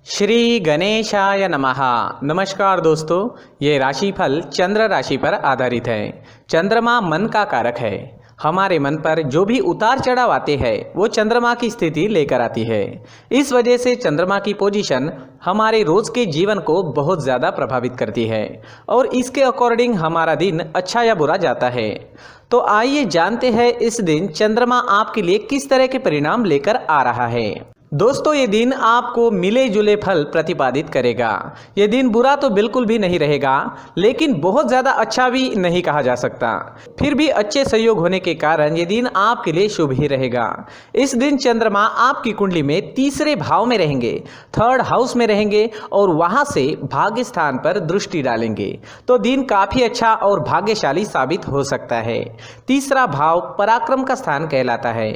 श्री गणेशाय नमः। नमस्कार दोस्तों, ये राशिफल चंद्र राशि पर आधारित है। चंद्रमा मन का कारक है। हमारे मन पर जो भी उतार चढ़ाव आते हैं वो चंद्रमा की स्थिति लेकर आती है। इस वजह से चंद्रमा की पोजीशन हमारे रोज के जीवन को बहुत ज़्यादा प्रभावित करती है और इसके अकॉर्डिंग हमारा दिन अच्छा या बुरा जाता है। तो आइए जानते हैं इस दिन चंद्रमा आपके लिए किस तरह के परिणाम लेकर आ रहा है। दोस्तों, ये दिन आपको मिले जुले फल प्रतिपादित करेगा। ये दिन बुरा तो बिल्कुल भी नहीं रहेगा, लेकिन बहुत ज़्यादा अच्छा भी नहीं कहा जा सकता। फिर भी अच्छे संयोग होने के कारण ये दिन आपके लिए शुभ ही रहेगा। इस दिन चंद्रमा आपकी कुंडली में तीसरे भाव में रहेंगे, थर्ड हाउस में रहेंगे और वहाँ से भाग्य स्थान पर दृष्टि डालेंगे। तो दिन काफ़ी अच्छा और भाग्यशाली साबित हो सकता है। तीसरा भाव पराक्रम का स्थान कहलाता है।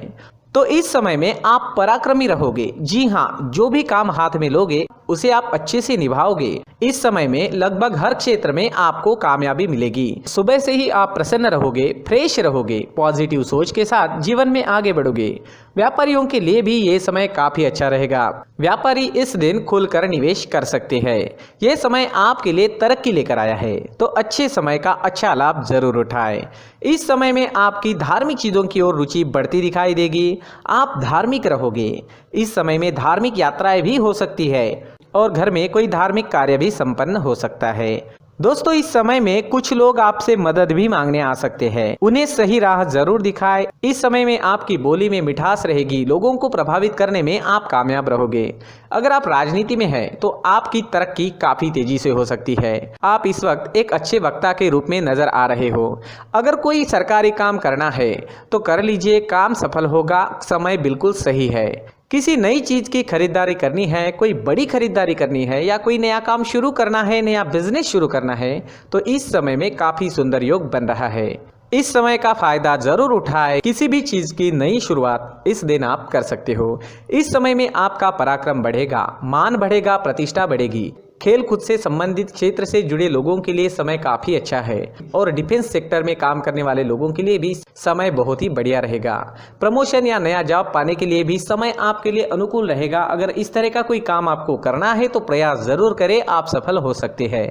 तो इस समय में आप पराक्रमी रहोगे। जी हाँ, जो भी काम हाथ में लोगे उसे आप अच्छे से निभाओगे। इस समय में लगभग हर क्षेत्र में आपको कामयाबी मिलेगी। सुबह से ही आप प्रसन्न रहोगे, फ्रेश रहोगे, पॉजिटिव सोच के साथ जीवन में आगे बढ़ोगे। व्यापारियों के लिए भी ये समय काफी अच्छा रहेगा। व्यापारी इस दिन खुलकर निवेश कर सकते हैं। यह समय आपके लिए तरक्की लेकर आया है, तो अच्छे समय का अच्छा लाभ जरूर उठाएं। इस समय में आपकी धार्मिक चीजों की ओर रुचि बढ़ती दिखाई देगी। आप धार्मिक रहोगे। इस समय में धार्मिक यात्राएं भी हो सकती है और घर में कोई धार्मिक कार्य भी संपन्न हो सकता है। दोस्तों, इस समय में कुछ लोग आपसे मदद भी मांगने आ सकते हैं। उन्हें सही राह जरूर दिखाएं। इस समय में आपकी बोली में मिठास रहेगी। लोगों को प्रभावित करने में आप कामयाब रहोगे। अगर आप राजनीति में हैं तो आपकी तरक्की काफी तेजी से हो सकती है। आप इस वक्त एक अच्छे वक्ता के रूप में नजर आ रहे हो। अगर कोई सरकारी काम करना है तो कर लीजिए, काम सफल होगा। समय बिल्कुल सही है। किसी नई चीज की खरीदारी करनी है, कोई बड़ी खरीदारी करनी है या कोई नया काम शुरू करना है, नया बिजनेस शुरू करना है, तो इस समय में काफी सुंदर योग बन रहा है। इस समय का फायदा जरूर उठाएं। किसी भी चीज की नई शुरुआत इस दिन आप कर सकते हो। इस समय में आपका पराक्रम बढ़ेगा, मान बढ़ेगा, प्रतिष्ठा बढ़ेगी। खेल कूद से संबंधित क्षेत्र से जुड़े लोगों के लिए समय काफी अच्छा है और डिफेंस सेक्टर में काम करने वाले लोगों के लिए भी समय बहुत ही बढ़िया रहेगा। प्रमोशन या नया जॉब पाने के लिए भी समय आपके लिए अनुकूल रहेगा। अगर इस तरह का कोई काम आपको करना है तो प्रयास जरूर करें, आप सफल हो सकते हैं।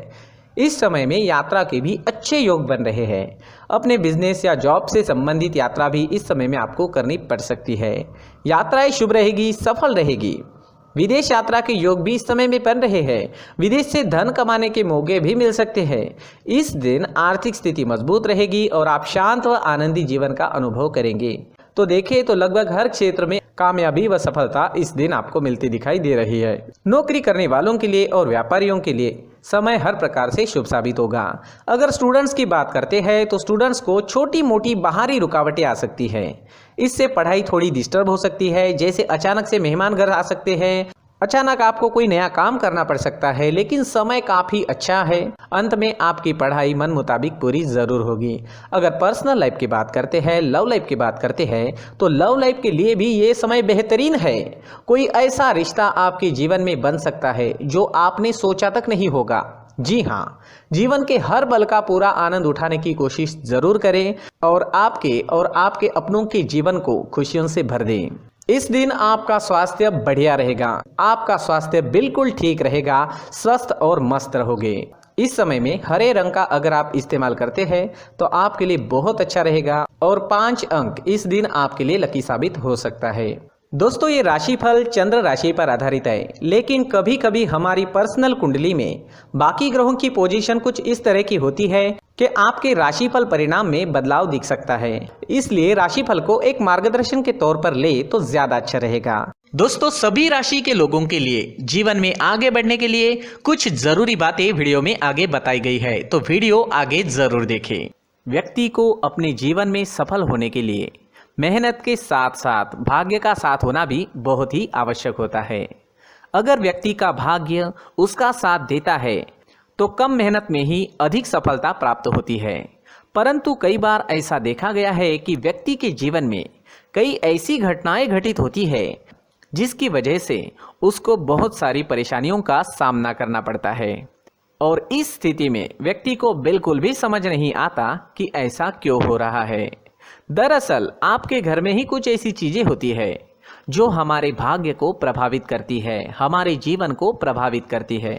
इस समय में यात्रा के भी अच्छे योग बन रहे हैं। अपने बिजनेस या जॉब से संबंधित यात्रा भी इस समय में आपको करनी पड़ सकती है। यात्राएं शुभ रहेगी, सफल रहेगी। विदेश यात्रा के योग भी इस समय में बन रहे हैं। विदेश से धन कमाने के मौके भी मिल सकते हैं। इस दिन आर्थिक स्थिति मजबूत रहेगी और आप शांत व आनंदी जीवन का अनुभव करेंगे। तो देखें तो लगभग हर क्षेत्र में कामयाबी व सफलता इस दिन आपको मिलती दिखाई दे रही है। नौकरी करने वालों के लिए और व्यापारियों के लिए समय हर प्रकार से शुभ साबित होगा। अगर स्टूडेंट्स की बात करते हैं तो स्टूडेंट्स को छोटी मोटी बाहरी रुकावटें आ सकती है। इससे पढ़ाई थोड़ी डिस्टर्ब हो सकती है। जैसे अचानक से मेहमान घर आ सकते हैं, अचानक आपको कोई नया काम करना पड़ सकता है, लेकिन समय काफी अच्छा है। अंत में आपकी पढ़ाई मन मुताबिक पूरी जरूर होगी। अगर पर्सनल लाइफ की बात करते हैं, लव लाइफ की बात करते हैं, तो लव लाइफ के लिए भी ये समय बेहतरीन है। कोई ऐसा रिश्ता आपके जीवन में बन सकता है जो आपने सोचा तक नहीं होगा। जी हाँ, जीवन के हर पल का पूरा आनंद उठाने की कोशिश जरूर करें और आपके अपनों के जीवन को खुशियों से भर दें। इस दिन आपका स्वास्थ्य बढ़िया रहेगा। आपका स्वास्थ्य बिल्कुल ठीक रहेगा, स्वस्थ और मस्त रहोगे। इस समय में हरे रंग का अगर आप इस्तेमाल करते हैं तो आपके लिए बहुत अच्छा रहेगा और 5 अंक इस दिन आपके लिए लकी साबित हो सकता है। दोस्तों, ये राशिफल चंद्र राशि पर आधारित है, लेकिन कभी कभी हमारी पर्सनल कुंडली में बाकी ग्रहों की पोजीशन कुछ इस तरह की होती है कि आपके राशिफल परिणाम में बदलाव दिख सकता है। इसलिए राशिफल को एक मार्गदर्शन के तौर पर ले तो ज्यादा अच्छा रहेगा। दोस्तों, सभी राशि के लोगों के लिए जीवन में आगे बढ़ने के लिए कुछ जरूरी बातें वीडियो में आगे बताई गई है, तो वीडियो आगे जरूर देखें। व्यक्ति को अपने जीवन में सफल होने के लिए मेहनत के साथ साथ भाग्य का साथ होना भी बहुत ही आवश्यक होता है। अगर व्यक्ति का भाग्य उसका साथ देता है तो कम मेहनत में ही अधिक सफलता प्राप्त होती है। परंतु कई बार ऐसा देखा गया है कि व्यक्ति के जीवन में कई ऐसी घटनाएं घटित होती है जिसकी वजह से उसको बहुत सारी परेशानियों का सामना करना पड़ता है और इस स्थिति में व्यक्ति को बिल्कुल भी समझ नहीं आता कि ऐसा क्यों हो रहा है। दरअसल आपके घर में ही कुछ ऐसी चीजें होती है जो हमारे भाग्य को प्रभावित करती है, हमारे जीवन को प्रभावित करती है।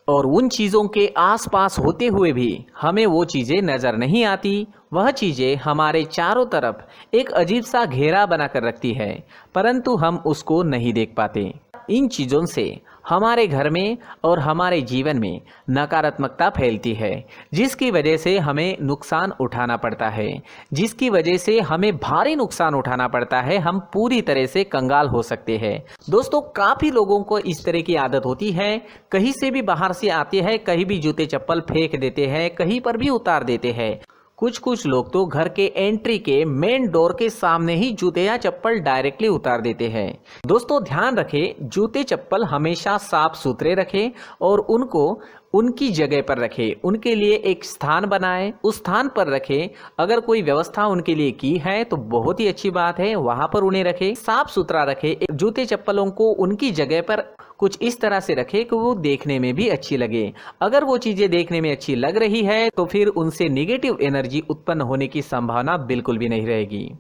और उन चीज़ों के आसपास होते हुए भी हमें वो चीज़ें नज़र नहीं आती। वह चीज़ें हमारे चारों तरफ एक अजीब सा घेरा बनाकर रखती है, परंतु हम उसको नहीं देख पाते। इन चीज़ों से हमारे घर में और हमारे जीवन में नकारात्मकता फैलती है, जिसकी वजह से हमें नुकसान उठाना पड़ता है, जिसकी वजह से हमें भारी नुकसान उठाना पड़ता है। हम पूरी तरह से कंगाल हो सकते हैं। दोस्तों, काफ़ी लोगों को इस तरह की आदत होती है, कहीं से भी बाहर से आते हैं, कहीं भी जूते चप्पल फेंक देते हैं, कहीं पर भी उतार देते हैं। कुछ लोग तो घर के एंट्री के मेन डोर के सामने ही जूते या चप्पल डायरेक्टली उतार देते हैं। दोस्तों, ध्यान रखें, जूते चप्पल हमेशा साफ सुथरे रखें और उनको उनकी जगह पर रखें। उनके लिए एक स्थान बनाएं, उस स्थान पर रखें। अगर कोई व्यवस्था उनके लिए की है तो बहुत ही अच्छी बात है, वहां पर उन्हें रखें, साफ सुथरा रखें। जूते चप्पलों को उनकी जगह पर कुछ इस तरह से रखें कि वो देखने में भी अच्छी लगे। अगर वो चीज़ें देखने में अच्छी लग रही है तो फिर उनसे नेगेटिव एनर्जी उत्पन्न होने की संभावना बिल्कुल भी नहीं रहेगी।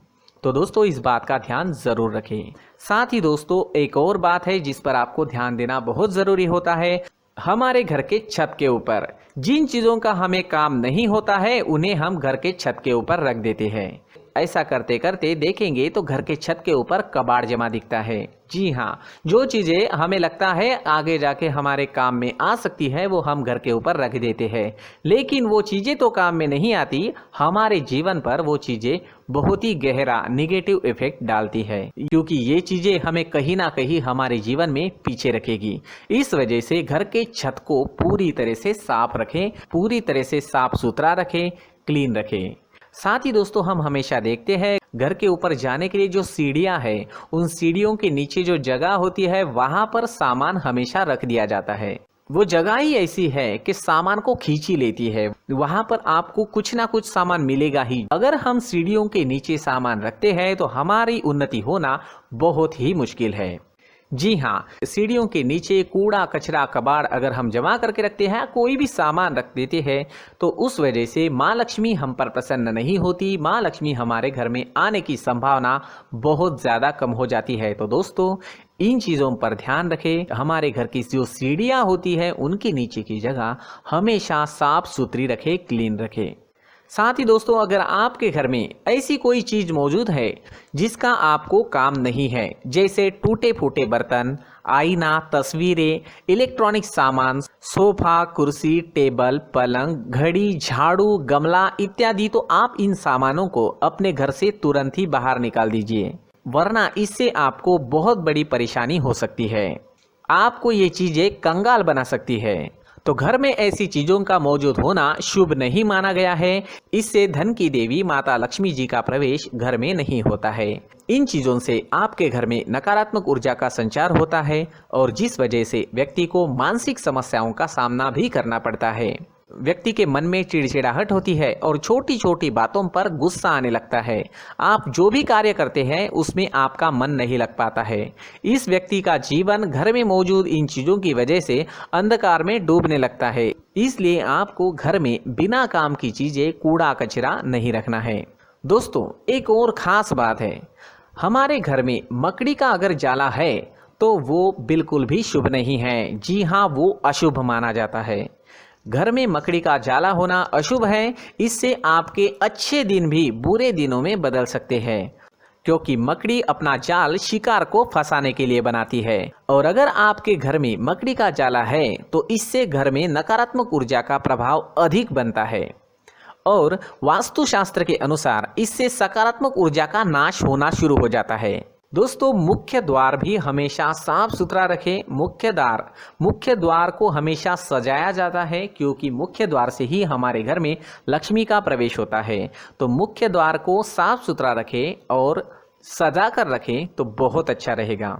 तो दोस्तों, इस बात का ध्यान ज़रूर रखें। साथ ही दोस्तों, एक और बात है जिस पर आपको ध्यान देना बहुत ज़रूरी होता है। हमारे घर के छत के ऊपर जिन चीज़ों का हमें काम नहीं होता है, उन्हें हम घर के छत के ऊपर रख देते हैं। ऐसा करते करते देखेंगे तो घर के छत के ऊपर कबाड़ जमा दिखता है। जी हाँ, जो चीज़ें हमें लगता है आगे जाके हमारे काम में आ सकती है, वो हम घर के ऊपर रख देते हैं। लेकिन वो चीज़ें तो काम में नहीं आती, हमारे जीवन पर वो चीज़ें बहुत ही गहरा नेगेटिव इफेक्ट डालती है, क्योंकि ये चीज़ें हमें कहीं ना कहीं हमारे जीवन में पीछे रखेगी। इस वजह से घर के छत को पूरी तरह से साफ रखें, पूरी तरह से साफ सुथरा रखें, क्लीन रखें। साथ ही दोस्तों, हम हमेशा देखते हैं घर के ऊपर जाने के लिए जो सीढ़ियां हैं, उन सीढ़ियों के नीचे जो जगह होती है वहां पर सामान हमेशा रख दिया जाता है। वो जगह ही ऐसी है कि सामान को खींच ही लेती है। वहां पर आपको कुछ ना कुछ सामान मिलेगा ही। अगर हम सीढ़ियों के नीचे सामान रखते हैं तो हमारी उन्नति होना बहुत ही मुश्किल है। जी हाँ, सीढ़ियों के नीचे कूड़ा कचरा कबाड़ अगर हम जमा करके रखते हैं, कोई भी सामान रख देते हैं, तो उस वजह से माँ लक्ष्मी हम पर प्रसन्न नहीं होती। माँ लक्ष्मी हमारे घर में आने की संभावना बहुत ज़्यादा कम हो जाती है। तो दोस्तों, इन चीज़ों पर ध्यान रखें। हमारे घर की जो सीढ़ियाँ होती है उनके नीचे की जगह हमेशा साफ सुथरी रखें, क्लीन रखें। साथ ही दोस्तों, अगर आपके घर में ऐसी कोई चीज़ मौजूद है जिसका आपको काम नहीं है, जैसे टूटे फूटे बर्तन, आईना, तस्वीरें, इलेक्ट्रॉनिक सामान, सोफा, कुर्सी, टेबल, पलंग, घड़ी, झाड़ू, गमला इत्यादि, तो आप इन सामानों को अपने घर से तुरंत ही बाहर निकाल दीजिए, वरना इससे आपको बहुत बड़ी परेशानी हो सकती है। आपको ये चीज़ें कंगाल बना सकती है। तो घर में ऐसी चीजों का मौजूद होना शुभ नहीं माना गया है। इससे धन की देवी माता लक्ष्मी जी का प्रवेश घर में नहीं होता है। इन चीजों से आपके घर में नकारात्मक ऊर्जा का संचार होता है और जिस वजह से व्यक्ति को मानसिक समस्याओं का सामना भी करना पड़ता है। व्यक्ति के मन में चिड़चिड़ाहट होती है और छोटी छोटी बातों पर गुस्सा आने लगता है। आप जो भी कार्य करते हैं उसमें आपका मन नहीं लग पाता है। इस व्यक्ति का जीवन घर में मौजूद इन चीज़ों की वजह से अंधकार में डूबने लगता है। इसलिए आपको घर में बिना काम की चीज़ें, कूड़ा कचरा नहीं रखना है। दोस्तों, एक और ख़ास बात है, हमारे घर में मकड़ी का अगर जाला है तो वो बिल्कुल भी शुभ नहीं है। जी हाँ, वो अशुभ माना जाता है। घर में मकड़ी का जाला होना अशुभ है। इससे आपके अच्छे दिन भी बुरे दिनों में बदल सकते हैं, क्योंकि मकड़ी अपना जाल शिकार को फंसाने के लिए बनाती है। और अगर आपके घर में मकड़ी का जाला है तो इससे घर में नकारात्मक ऊर्जा का प्रभाव अधिक बनता है और वास्तुशास्त्र के अनुसार इससे सकारात्मक ऊर्जा का नाश होना शुरू हो जाता है। दोस्तों, मुख्य द्वार भी हमेशा साफ सुथरा रखें। मुख्य द्वार को हमेशा सजाया जाता है, क्योंकि मुख्य द्वार से ही हमारे घर में लक्ष्मी का प्रवेश होता है। तो मुख्य द्वार को साफ सुथरा रखें और सजा कर रखें तो बहुत अच्छा रहेगा।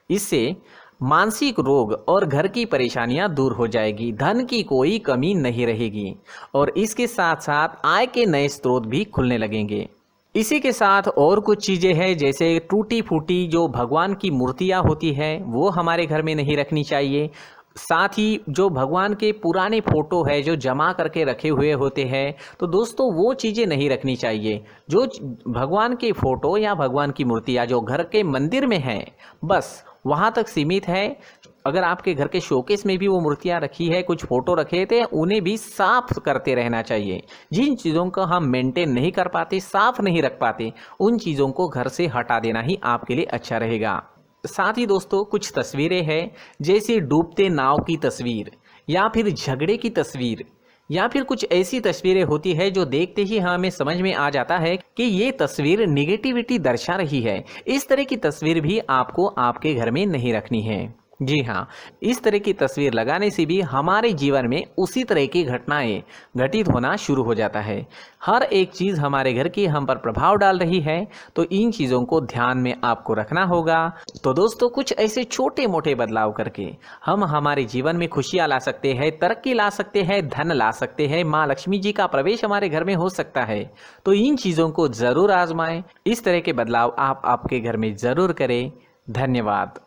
इससे मानसिक रोग और घर की परेशानियां दूर हो जाएगी, धन की कोई कमी नहीं रहेगी और इसके साथ साथ आय के नए स्रोत भी खुलने लगेंगे। इसी के साथ और कुछ चीज़ें हैं, जैसे टूटी फूटी जो भगवान की मूर्तियाँ होती हैं वो हमारे घर में नहीं रखनी चाहिए। साथ ही जो भगवान के पुराने फोटो है जो जमा करके रखे हुए होते हैं, तो दोस्तों वो चीज़ें नहीं रखनी चाहिए। जो भगवान के फोटो या भगवान की मूर्तियाँ जो घर के मंदिर में हैं, बस वहाँ तक सीमित है। अगर आपके घर के शोकेस में भी वो मूर्तियाँ रखी है, कुछ फोटो रखे थे, उन्हें भी साफ करते रहना चाहिए। जिन चीज़ों को हम मेंटेन नहीं कर पाते, साफ नहीं रख पाते, उन चीज़ों को घर से हटा देना ही आपके लिए अच्छा रहेगा। साथ ही दोस्तों कुछ तस्वीरें हैं, जैसे डूबते नाव की तस्वीर या फिर झगड़े की तस्वीर या फिर कुछ ऐसी तस्वीरें होती है जो देखते ही हमें समझ में आ जाता है कि ये तस्वीर निगेटिविटी दर्शा रही है। इस तरह की तस्वीर भी आपको आपके घर में नहीं रखनी है। जी हाँ, इस तरह की तस्वीर लगाने से भी हमारे जीवन में उसी तरह की घटनाएं घटित होना शुरू हो जाता है। हर एक चीज़ हमारे घर की हम पर प्रभाव डाल रही है, तो इन चीज़ों को ध्यान में आपको रखना होगा। तो दोस्तों कुछ ऐसे छोटे मोटे बदलाव करके हम हमारे जीवन में खुशियाँ ला सकते हैं, तरक्की ला सकते हैं, धन ला सकते हैं, माँ लक्ष्मी जी का प्रवेश हमारे घर में हो सकता है। तो इन चीज़ों को ज़रूर आजमाएं। इस तरह के बदलाव आप आपके घर में ज़रूर करें। धन्यवाद।